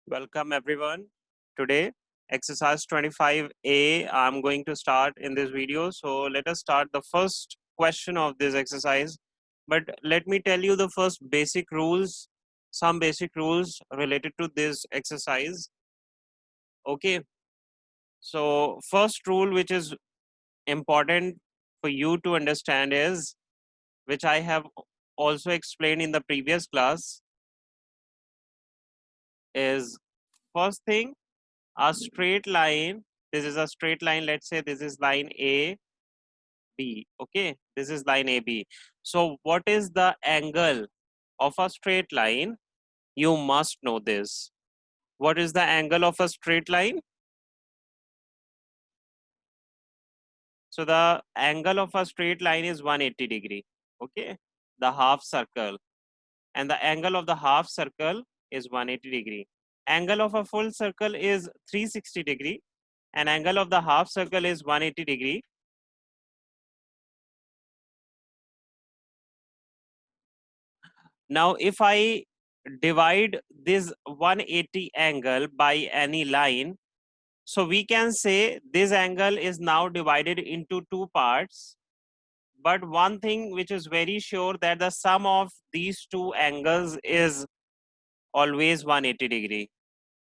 Welcome everyone. Today, exercise 25A, I'm going to start in this video. So let us start the first question of this exercise. But let me tell you the first basic rules, some basic rules related to this exercise. Okay. So first rule which is important for you to understand is, which I have also explained in the previous class, is first thing, a straight line. This is a straight line. Let's say this is line A B. Okay, this is line AB. So what is the angle of a straight line? You must know this. What is the angle of a straight line? So the angle of a straight line is 180 degree. Okay, the half circle, and the angle of the half circle is 180 degree. Angle of a full circle is 360 degree, and angle of the half circle is 180 degree. Now, if I divide this 180 angle by any line, so we can say this angle is now divided into two parts. But one thing which is very sure, that the sum of these two angles is always 180 degree.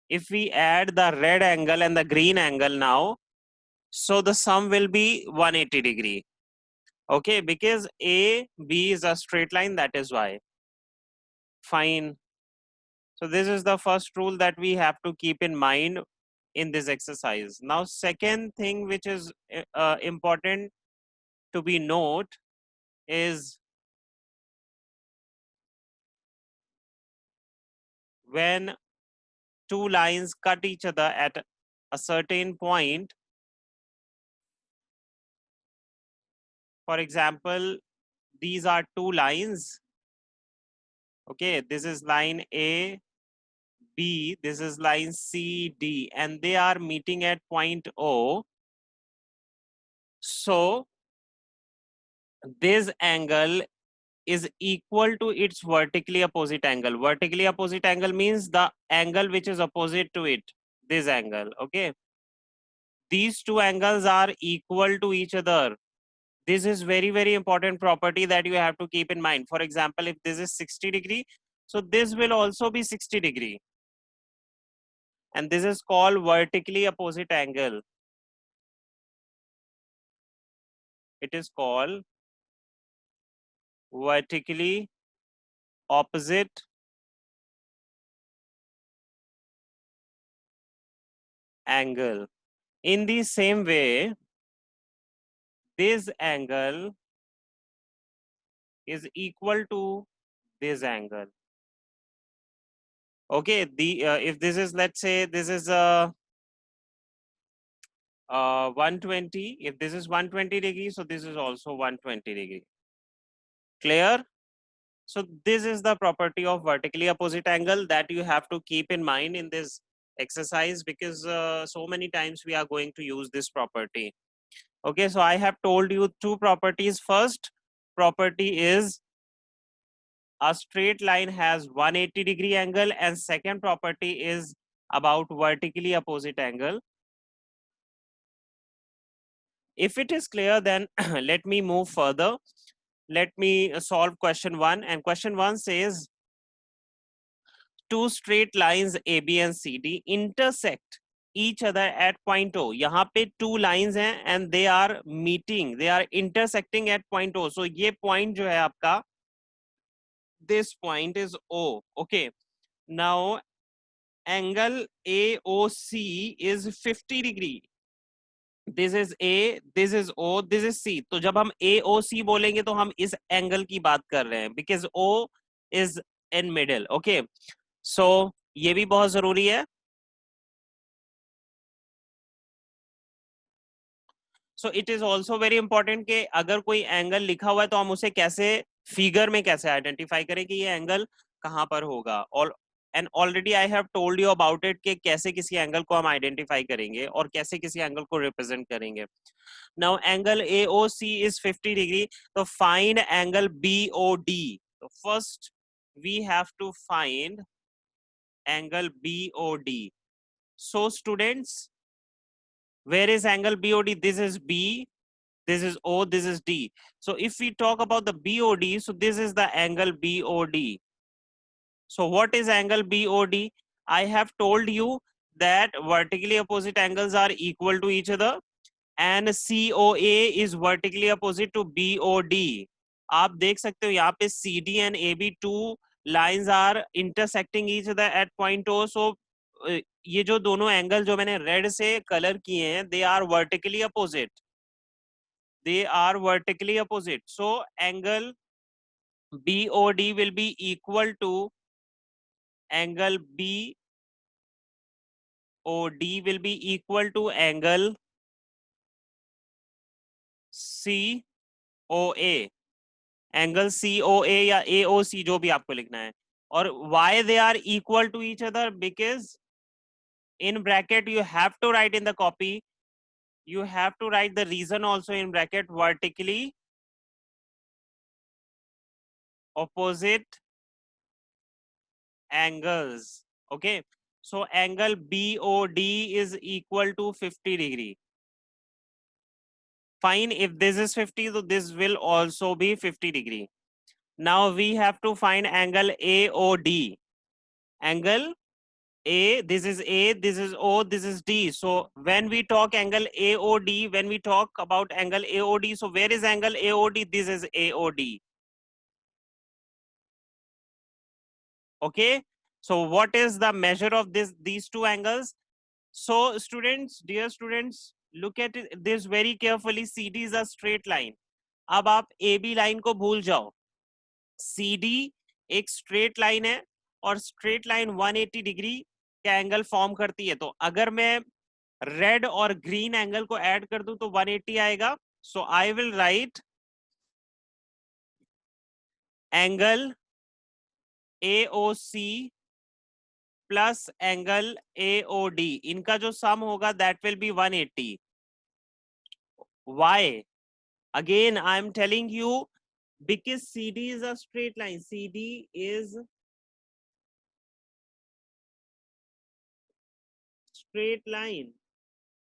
If we add the red angle and the green angle now, so the sum will be 180 degree. Okay, because AB is a straight line, that is why. Fine. So this is the first rule that we have to keep in mind in this exercise. Now, second thing which is important to be note is, when two lines cut each other at a certain point. For example, these are two lines. Okay, this is line A, B, this is line C, D, and they are meeting at point O. So this angle is equal to its vertically opposite angle. Vertically opposite angle means the angle which is opposite to it, this angle. Okay, these two angles are equal to each other. This is very important property that you have to keep in mind. For example, if this is 60 degree, so this will also be 60 degree, and this is called vertically opposite angle. It is called vertically opposite angle. In the same way, this angle is equal to this angle. Okay, the if this is, let's say this is 120, if this is 120 degree, so this is also 120 degree. Clear? So this is the property of vertically opposite angle that you have to keep in mind in this exercise, because so many times we are going to use this property. Okay, so I have told you two properties. First property is, a straight line has 180 degree angle, and second property is about vertically opposite angle. If it is clear, then let me move further. Let me solve question 1, and question 1 says, two straight lines AB and CD intersect each other at point O. यहाँ पे two lines हैं and they are meeting, they are intersecting at point O. So ये point जो है आपका, this point is O. Okay. Now angle AOC is 50 degree. This is A, this is O, this is C. तो जब हम AOC बोलेंगे तो हम इस एंगल की बात कर रहे हैं, because O is in middle. Okay. So ये भी बहुत जरूरी है. So it is also very important कि अगर कोई एंगल लिखा हुआ है तो हम उसे कैसे फिगर में कैसे आइडेंटिफाई करें कि ये एंगल कहां पर होगा. और and already I have told you about it कि कैसे किसी एंगल को हम आइडेंटिफाई करेंगे और कैसे किसी एंगल को रिप्रेजेंट करेंगे. Now angle AOC is 50 degree, तो फाइंड एंगल BOD. तो first we have to find angle BOD. So students, where is angle BOD? This is B, this is O, this is D. So if we talk about the BOD, so this is the angle BOD. So what is angle BOD? I have told you that vertically opposite angles are equal to each other and COA is vertically opposite to BOD. आप देख सकते हो यहाँ पे CD and AB two lines are intersecting each other at point O. So ये जो दोनों angle जो मैंने रेड से कलर किए हैं, they are vertically opposite. They are vertically opposite. So angle BOD will be equal to angle BOD will be equal to angle COA. Angle COA या AOC जो भी आपको लिखना है. और why they are equal to each other? Because in bracket you have to write in the copy, you have to write the reason also in bracket, vertically opposite angles. Okay, so angle BOD is equal to 50 degree. Fine, if this is 50, so this will also be 50 degree. Now we have to find angle AOD. Angle A, this is A, this is O, this is D. So when we talk angle AOD, when we talk about angle AOD, so where is angle AOD? This is AOD. Okay. So what is the measure of these two angles? So students, dear students, look at this very carefully. CD is a straight line. अब आप AB line को भूल जाओ. CD एक straight line है और straight line 180 degree का angle form करती है. तो अगर मैं रेड और ग्रीन एंगल को ऐड कर दूं तो 180 आएगा. So I will write angle AOC plus angle AOD, इनका जो सम होगा that will be 180. Why? Again, I am telling you, because CD is a straight line. CD is straight line.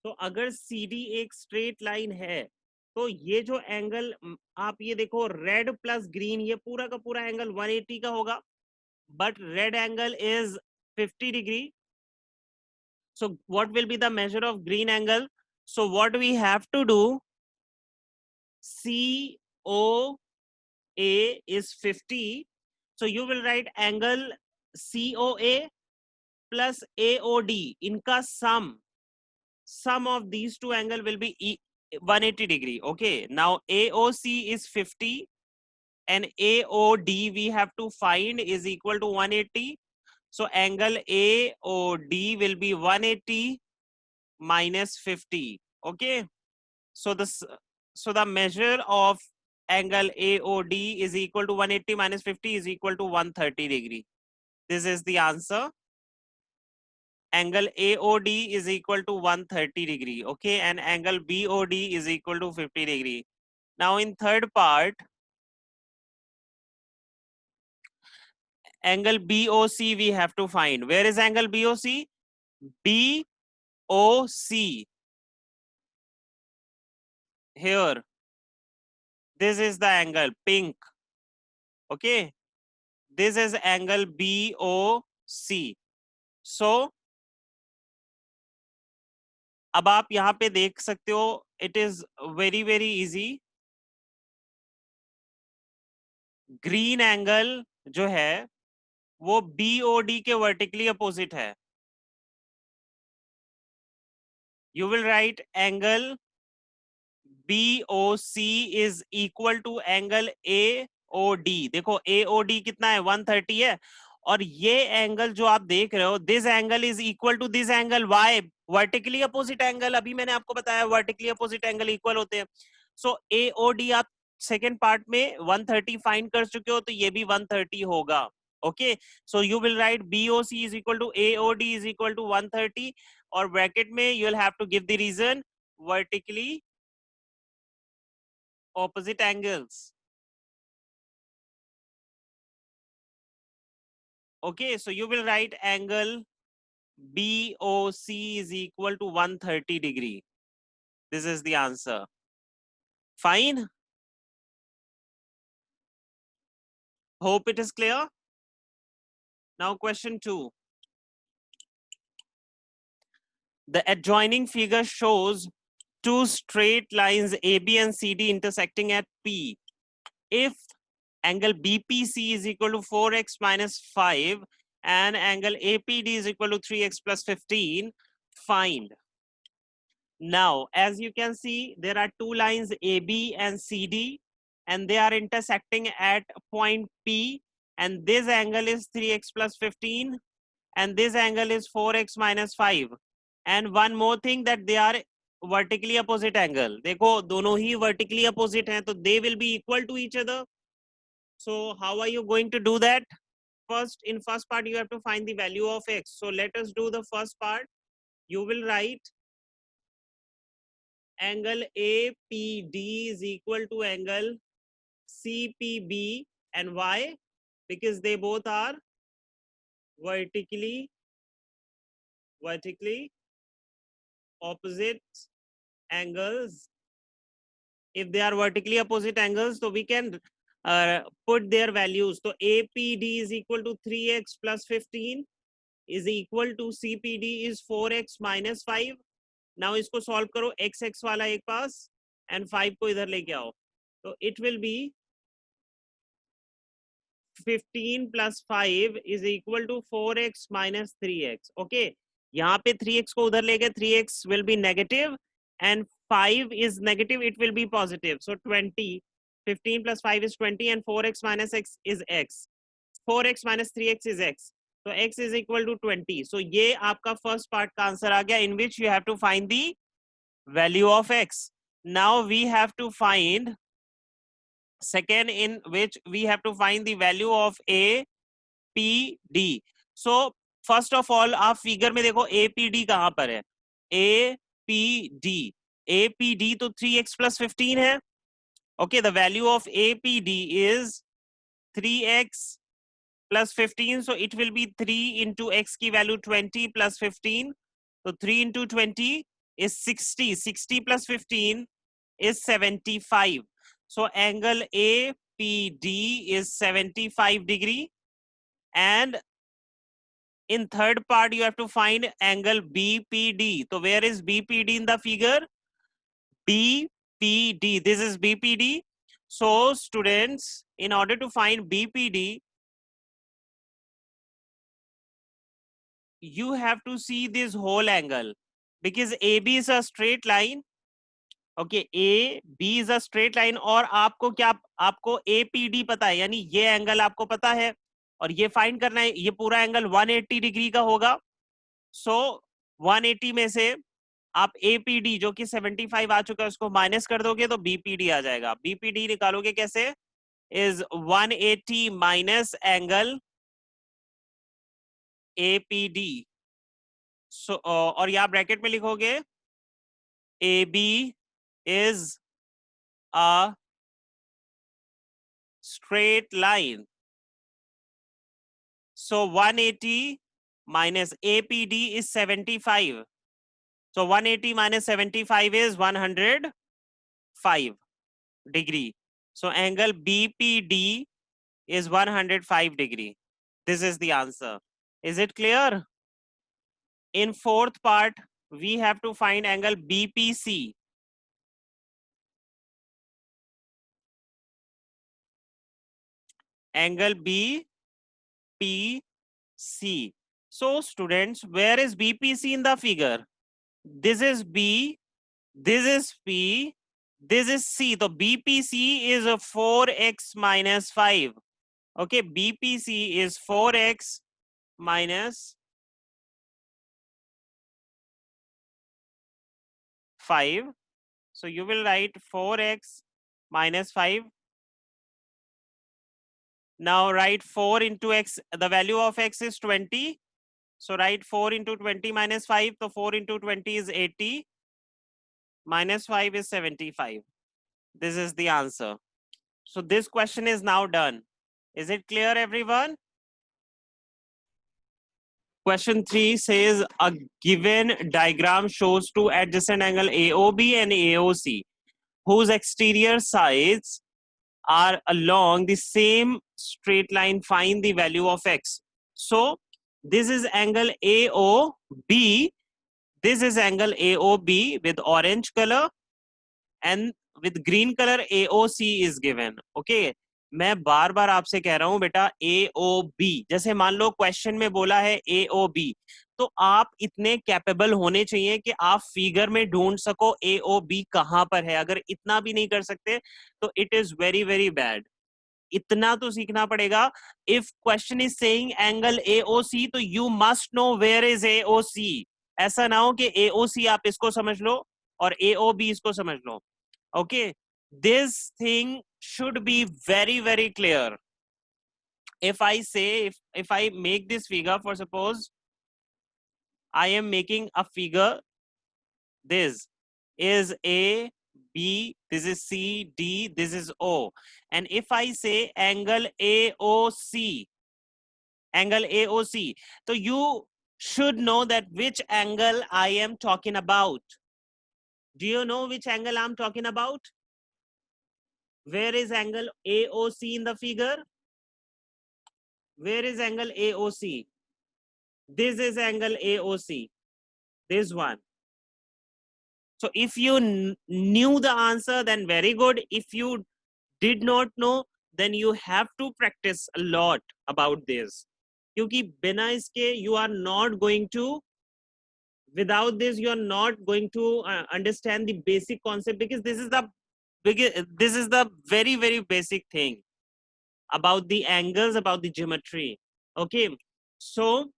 तो अगर CD एक स्ट्रेट लाइन है तो ये जो एंगल आप ये देखो, रेड प्लस ग्रीन, ये पूरा का पूरा एंगल 180 का होगा, but red angle is 50 degree. so what will be the measure of green angle? So what we have to do, COA is 50, so you will write angle COA plus AOD, इनका sum of these two angle will be 180 degree. Okay, now AOC is 50 and AOD we have to find is equal to 180. So angle AOD will be 180 minus 50. Okay, so the measure of angle AOD is equal to 180 minus 50 is equal to 130 degree. This is the answer. Angle AOD is equal to 130 degree. Okay, and angle BOD is equal to 50 degree. Now in third part, angle BOC we have to find. Where is angle BOC? BOC. Here. This is the angle, pink. Okay. This is angle BOC. So, अब आप यहाँ पे देख सकते हो, it is very very easy. Green angle जो है वो BOD के वर्टिकली अपोजिट है. You will write angle BOC is equal to angle AOD. देखो AOD कितना है, 130 है. और ये एंगल जो आप देख रहे हो, this angle is equal to this angle. Why? Vertically opposite angle. अभी मैंने आपको बताया वर्टिकली अपोजिट एंगल इक्वल होते हैं. सो AOD आप सेकेंड पार्ट में 130 फाइंड कर चुके हो, तो ये भी 130 होगा. Okay, so you will write BOC is equal to AOD is equal to 130, और ब्रैकेट में you will have to give the reason, vertically opposite angles. Okay, so you will write angle BOC is equal to 130 degree. This is the answer. Fine. Hope it is clear. Now question 2. The adjoining figure shows two straight lines AB and CD intersecting at P. If angle BPC is equal to 4x minus 5 and angle APD is equal to 3x plus 15, find. Now, as you can see, there are two lines AB and CD, and they are intersecting at point P, and this angle is 3x plus 15, and this angle is 4x minus 5. And one more thing, that they are vertically opposite angle. देखो दोनों ही vertically opposite हैं, तो they will be equal to each other. So how are you going to do that? In first part, you have to find the value of x. So let us do the first part. You will write angle APD is equal to angle CPB, and why? Because they both are vertically opposite angles. If they are vertically opposite angles, so we can put their values. So APD is equal to 3x plus 15 is equal to CPD is 4x minus 5. Now इसको solve करो, x वाला एक पास and 5 को इधर लेके आओ. So it will be 15 plus 5 is equal to 4x minus 3x. Okay, यहाँ पे 3x को उधर ले गए, 3x will be negative and 5 is negative, it will be positive. So 20, 15 plus 5 is 20 and 4x minus x is x. 4x minus 3x is x. So x is equal to 20. So ये आपका first part का answer आ गया, in which you have to find the value of x. Now we have to find second, in which we have to find the value of A, P, D. So first of all, आप figure में देखो A, P, D कहाँ पर है? A, P, D. A, P, D तो 3x plus 15 है. Okay, the value of A, P, D is 3x plus 15. So it will be 3 into x की value 20 plus 15. So 3 into 20 is 60. 60 plus 15 is 75. So angle APD is 75 degree. And in third part, you have to find angle BPD. So where is BPD in the figure? BPD. This is BPD. So students, in order to find BPD, you have to see this whole angle, because AB is a straight line. Okay, AB is a straight line. और आपको क्या, आपको APD पता है, यानी ये angle आपको पता है और ये फाइंड करना है. ये पूरा एंगल 180 डिग्री का होगा. सो 180 में से आप APD जो कि 75 आ चुका है उसको माइनस कर दोगे तो BPD आ जाएगा. BPD निकालोगे कैसे? Is 180 minus angle APD. सो और यहाँ ब्रैकेट में लिखोगे AB is a straight line. So 180 minus APD is 75. So 180 minus 75 is 105 degree. So angle BPD is 105 degree. This is the answer. Is it clear? In fourth part, we have to find angle BPC. Angle BPC. So students, where is BPC in the figure? This is B, this is P, this is C. So BPC is a 4x minus 5. Okay, BPC is 4x minus 5. So you will write 4x minus 5. Now write 4 into x. The value of x is 20. So write 4 into 20 minus 5. So 4 into 20 is 80. Minus 5 is 75. This is the answer. So this question is now done. Is it clear, everyone? Question 3 says a given diagram shows two adjacent angle AOB and AOC whose exterior sides are along the same straight line. Find the value of x. So this is angle AOB. This is angle AOB with orange color and with green color AOC is given. Okay. मैं बार बार आपसे कह रहा हूं बेटा AOB, जैसे मान लो question में बोला है AOB, तो आप इतने कैपेबल होने चाहिए कि आप फिगर में ढूंढ सको AOB कहां पर है. अगर इतना भी नहीं कर सकते तो it is very very bad. इतना तो सीखना पड़ेगा. If question is saying angle AOC तो you must know where is AOC. ऐसा ना हो कि AOC आप इसको समझ लो और AOB इसको समझ लो. Okay, this thing should be very very clear. If I say, if I make this figure, for suppose I am making a figure, this is A, B, this is C, D, this is O, and if I say angle AOC, so you should know that which angle I am talking about. Do you know which angle I'm talking about? Where is angle AOC in the figure? Where is angle AOC? This is angle AOC. This one. So if you knew the answer, then very good. If you did not know, then you have to practice a lot about this. क्योंकि बिना इसके you are not going to, without this you are not going to understand the basic concept, because this is the very very basic thing about the angles, about the geometry. Okay, so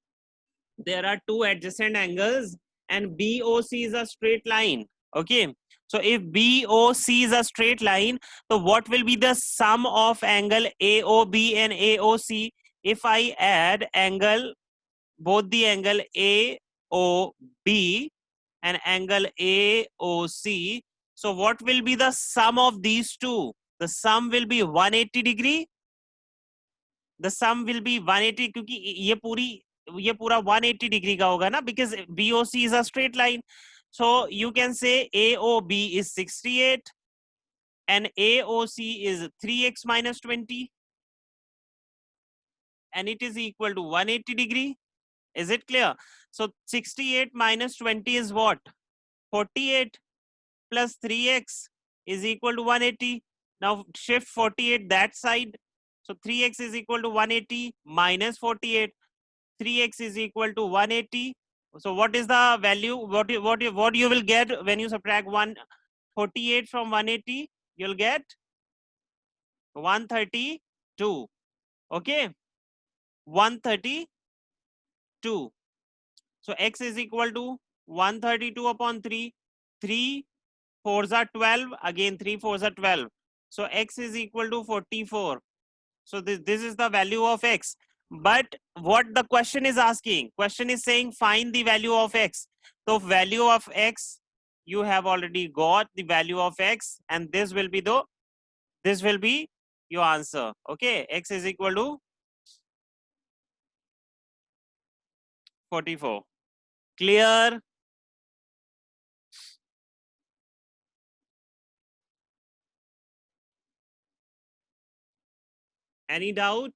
there are two adjacent angles and BOC is a straight line. Okay, so if BOC is a straight line, so what will be the sum of angle AOB and AOC? If I add angle, both the angle AOB and angle AOC, so what will be the sum of these two? The sum will be 180 degree. The sum will be 180 क्योंकि ये पूरा 180 degree का होगा ना, because BOC is a straight line. So you can say AOB is 68 and AOC is 3x minus 20 and it is equal to 180 degree. Is it clear? So 68 minus 20 is what? 48 plus 3x is equal to 180. Now shift 48 that side. So 3x is equal to 180 minus 48. 3x is equal to 180. So what is the value? What you will get when you subtract 148 from 180? You'll get 132. Okay, 132. So x is equal to 132 upon 3. 3 4s are 12. Again 3 4s are 12. So x is equal to 44. So this is the value of x. But what the question is asking? Question is saying find the value of x. So value of x, you have already got the value of x, and this will be your answer. Okay, x is equal to 44. Clear? Any doubt?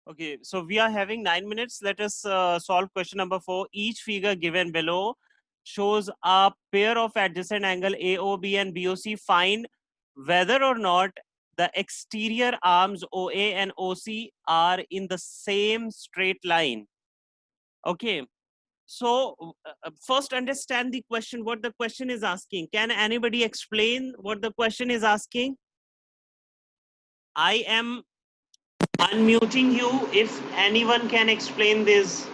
Okay, so we are having 9 minutes. Let us solve question number 4. Each figure given below shows a pair of adjacent angle AOB and BOC. Find whether or not the exterior arms OA and OC are in the same straight line. Okay, so first understand the question, what the question is asking. Can anybody explain what the question is asking? I am unmuting you if anyone can explain this.